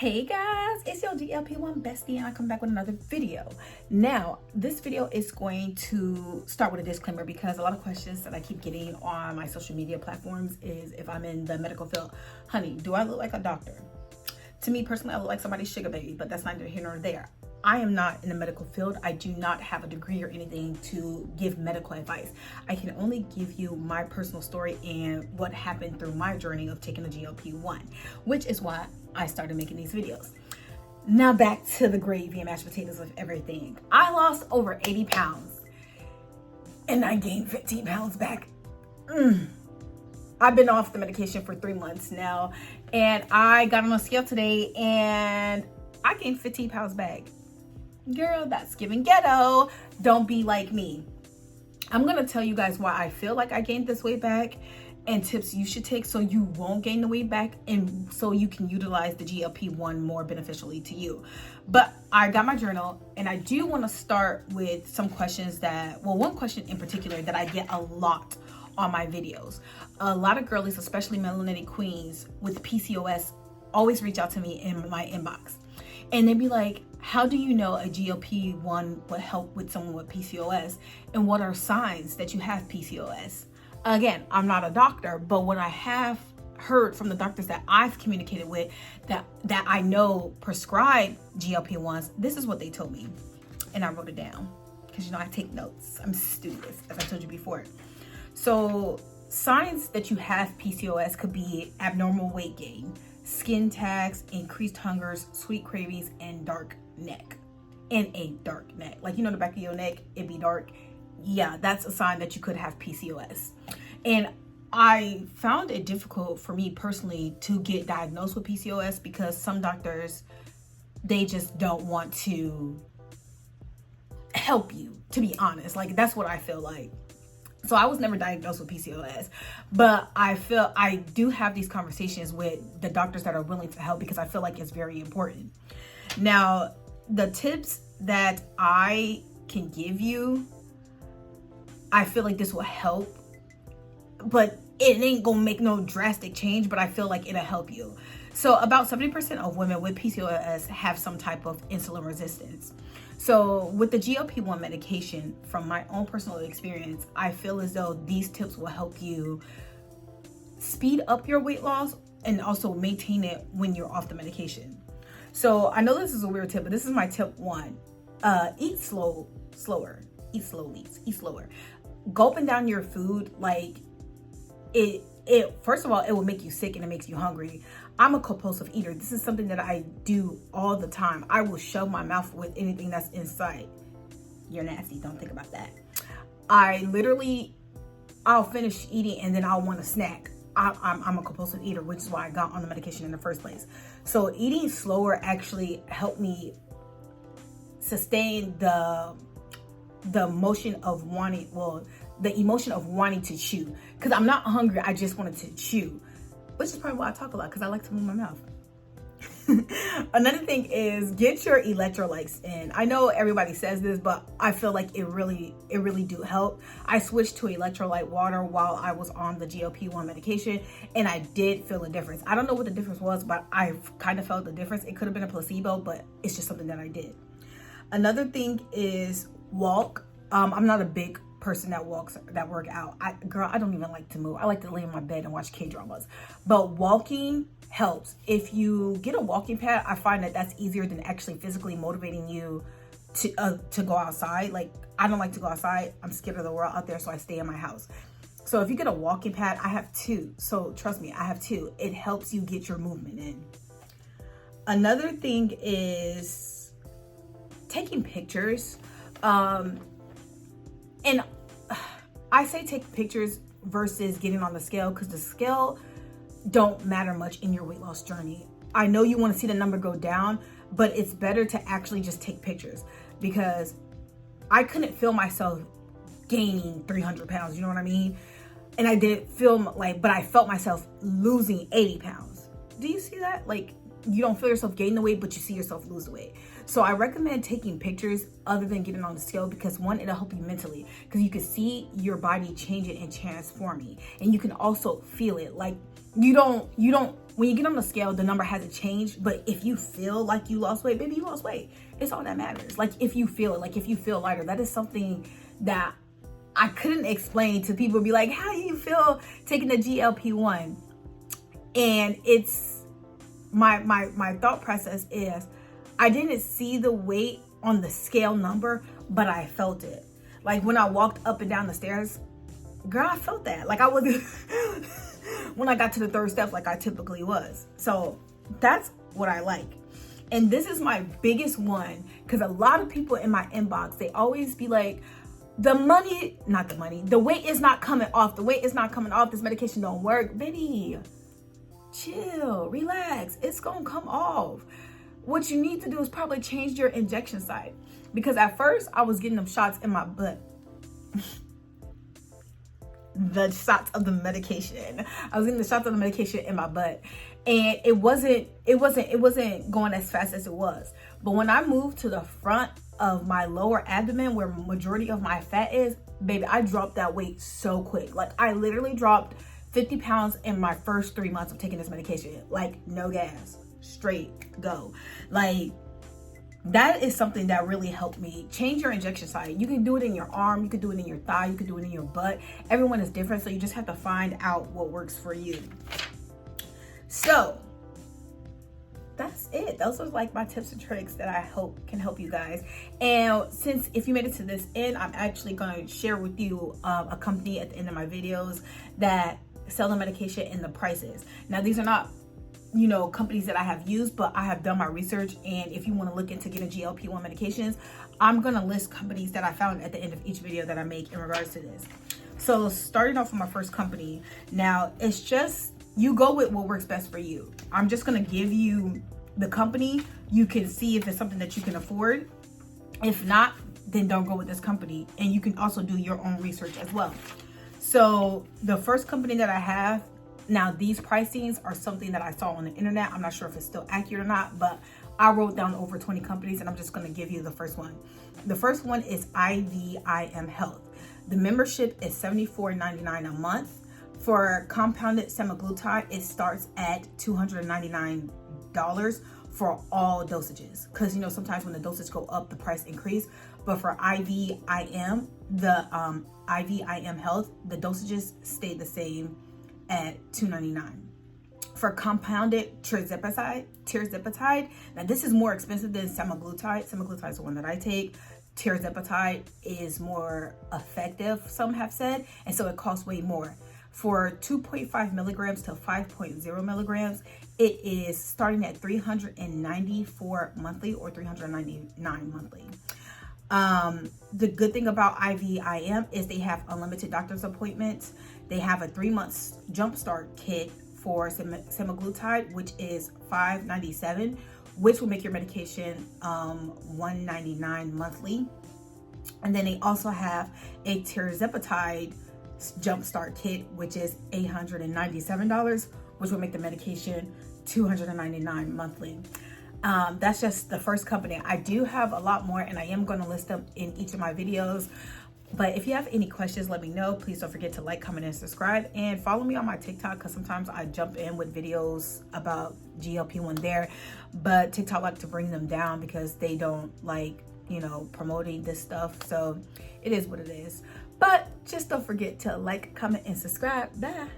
Hey guys, it's your GLP1 bestie and I come back with another video. Now, this video is going to start with a disclaimer because a lot of questions that I keep getting on my social media platforms is if I'm in the medical field. Honey, do I look like a doctor? To me personally, I look like somebody's sugar baby, but that's neither here nor there. I am not in the medical field. I do not have a degree or anything to give medical advice. I can only give you my personal story and what happened through my journey of taking the GLP1, which is why I started making these videos. Now back to the gravy and mashed potatoes of everything. I lost over 80 pounds and I gained 15 pounds back. I've been off the medication for 3 months now and I got on a scale today and I gained 15 pounds back. Girl, that's giving ghetto. Don't be like me. I'm gonna tell you guys why I feel like I gained this weight back and tips you should take so you won't gain the weight back and so you can utilize the GLP-1 more beneficially to you. But I got my journal and I do want to start with some questions one question in particular that I get a lot on my videos. A lot of girlies, especially melanated queens with PCOS, always reach out to me in my inbox. And they'd be like, how do you know a GLP-1 would help with someone with PCOS? And what are signs that you have PCOS? Again, I'm not a doctor, but what I have heard from the doctors that I've communicated with that I know prescribe GLP-1s, this is what they told me. And I wrote it down because, I take notes. I'm studious, as I told you before. So signs that you have PCOS could be abnormal weight gain, skin tags, increased hungers, sweet cravings, and dark neck. And a dark neck. Like, the back of your neck, it'd be dark. Yeah, that's a sign that you could have PCOS. And I found it difficult for me personally to get diagnosed with PCOS because some doctors, they just don't want to help you, to be honest. Like, that's what I feel like. So I was never diagnosed with PCOS, but I feel I do have these conversations with the doctors that are willing to help because I feel like it's very important. Now, the tips that I can give you, I feel like this will help, but it ain't gonna make no drastic change, but I feel like it'll help you. So about 70% of women with PCOS have some type of insulin resistance. So with the GLP-1 medication, from my own personal experience, I feel as though these tips will help you speed up your weight loss and also maintain it when you're off the medication. So I know this is a weird tip, but this is my tip 1. Eat slower. Eat slowly. Eat slower. Gulping down your food, like it first of all, it will make you sick and it makes you hungry. I'm a compulsive eater. This is something that I do all the time. I will shove my mouth with anything that's inside. You're nasty. Don't think about that. I'll finish eating and then I'll want a snack. I'm a compulsive eater, which is why I got on the medication in the first place. So eating slower actually helped me sustain the emotion of wanting to chew. Because I'm not hungry, I just wanted to chew. Which is probably why I talk a lot, because I like to move my mouth. Another thing is get your electrolytes in. I know everybody says this, but I feel like it really do help. I switched to electrolyte water while I was on the GLP-1 medication, and I did feel a difference. I don't know what the difference was, but I kind of felt the difference. It could have been a placebo, but it's just something that I did. Another thing is walk. I'm not a big person that work out. I don't even like to move. I like to lay in my bed and watch K-dramas. But walking helps. If you get a walking pad, I find that that's easier than actually physically motivating you to go outside. Like, I don't like to go outside. I'm scared of the world out there, so I stay in my house. So if you get a walking pad, I have 2. So trust me, I have 2. It helps you get your movement in. Another thing is taking pictures. And I say take pictures versus getting on the scale because the scale don't matter much in your weight loss journey. I know you want to see the number go down, but it's better to actually just take pictures because I couldn't feel myself gaining 300 pounds, you know what I mean? And I didn't feel but I felt myself losing 80 pounds. Do you see that? Like, you don't feel yourself gain the weight, but you see yourself lose the weight. So I recommend taking pictures other than getting on the scale because one, it'll help you mentally because you can see your body changing and transforming. And you can also feel it. Like, You don't, when you get on the scale, the number hasn't changed. But if you feel like you lost weight, baby, you lost weight. It's all that matters. Like if you feel it, like if you feel lighter, that is something that I couldn't explain to people. Be like, how do you feel taking the GLP1? And it's my thought process is, I didn't see the weight on the scale number, but I felt it. Like when I walked up and down the stairs, girl, I felt that. Like I was when I got to the third step, like I typically was. So that's what I like. And this is my biggest one, because a lot of people in my inbox, they always be like, the weight is not coming off. The weight is not coming off. This medication don't work. Baby, chill, relax. It's gonna come off. What you need to do is probably change your injection site. Because at first I was getting them shots in my butt. The shots of the medication. I was getting the shots of the medication in my butt. And it wasn't going as fast as it was. But when I moved to the front of my lower abdomen, where majority of my fat is, baby, I dropped that weight so quick. Like I literally dropped 50 pounds in my first 3 months of taking this medication. Like no gas, straight go. Like that is something that really helped me. Change your injection site. You can do it in your arm, you can do it in your thigh, you can do it in your butt. Everyone is different, so you just have to find out what works for you. So that's it. Those are like my tips and tricks that I hope can help you guys. And since if you made it to this end, I'm actually going to share with you a company at the end of my videos that sell the medication and the prices. Now these are not, you know, companies that I have used, but I have done my research. And if you want to look into getting GLP-1 medications, I'm going to list companies that I found at the end of each video that I make in regards to this. So starting off with my first company. Now it's just, you go with what works best for you. I'm just going to give you the company. You can see if it's something that you can afford. If not, then don't go with this company. And you can also do your own research as well. So the first company that I have, now these pricings are something that I saw on the internet. I'm not sure if it's still accurate or not, but I wrote down over 20 companies and I'm just going to give you the first one. The first one is IVIM Health. The membership is $74.99 a month. For compounded semaglutide, it starts at $299 for all dosages. Because, you know, sometimes when the doses go up, the price increase. But for IVIM, the IVIM Health, the dosages stay the same at $299. For compounded tirzepatide, now this is more expensive than semaglutide. Semaglutide is the one that I take. Tirzepatide is more effective, some have said, and so it costs way more. For 2.5 milligrams to 5.0 milligrams, it is starting at $394 monthly or $399 monthly. The good thing about IVIM is they have unlimited doctor's appointments. They have a 3-month jumpstart kit for semaglutide, which is $597, which will make your medication $199 monthly. And then they also have a tirzepatide jumpstart kit, which is $897, which will make the medication $299 monthly. That's just the first company. I do have a lot more and I am going to list them in each of my videos. But if you have any questions, let me know. Please don't forget to like, comment, and subscribe. And follow me on my TikTok, because sometimes I jump in with videos about GLP-1 there. But TikTok like to bring them down because they don't like, you know, promoting this stuff. So it is what it is. But just don't forget to like, comment, and subscribe. Bye.